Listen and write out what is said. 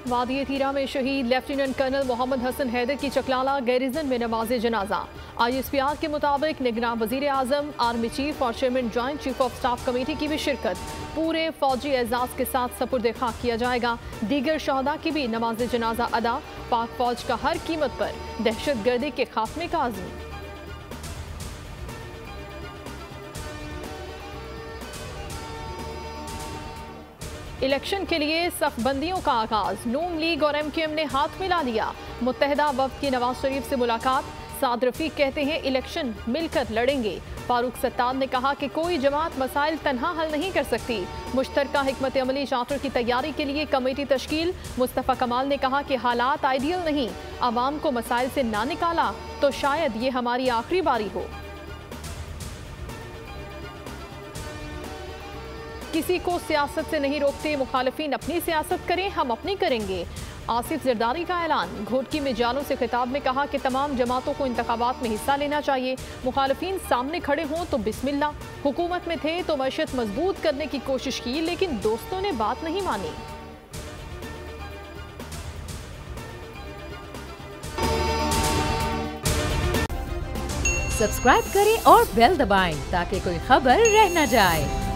वादी तीरा में शहीद लेफ्टिनेंट कर्नल मोहम्मद हसन हैदर की चकलाला गैरिजन में नमाज जनाजा। ISPR के मुताबिक निगरान वजीर आजम, आर्मी चीफ और chairman joint chief of staff committee की भी शिरकत। पूरे फौजी एजाज के साथ सपुर्द खाक किया जाएगा। दीगर शहदा की भी नमाज जनाजा अदा। पाक फौज का हर कीमत पर दहशत गर्दी के खात्मे का आज़म। इलेक्शन के लिए सफबंदियों का आगाज। नून लीग और MQM ने हाथ मिला लिया। मुत्तहदा वफ्द की नवाज शरीफ से मुलाकात। साद रफीक कहते हैं इलेक्शन मिलकर लड़ेंगे। फारूक सत्तार ने कहा कि कोई जमात मसाइल तन्हा हल नहीं कर सकती। मुश्तरका हिकमत अमली चार्टर की तैयारी के लिए कमेटी तश्कील। मुस्तफ़ा कमाल ने कहा कि हालात आइडियल नहीं, आवाम को मसाइल से ना निकाला तो शायद ये हमारी आखिरी बारी हो। किसी को सियासत से नहीं रोकते, मुखालिफिन अपनी सियासत करें, हम अपनी करेंगे। आसिफ जरदारी का ऐलान। घोटकी में जालों से खिताब में कहा कि तमाम जमातों को इंतखाबात में हिस्सा लेना चाहिए। मुखालिफिन सामने खड़े हों तो बिस्मिल्लाह। हुकूमत में थे तो मईशत मजबूत करने की कोशिश की, लेकिन दोस्तों ने बात नहीं मानी। सब्सक्राइब करें और बेल दबाएं ताकि कोई खबर रह न जाए।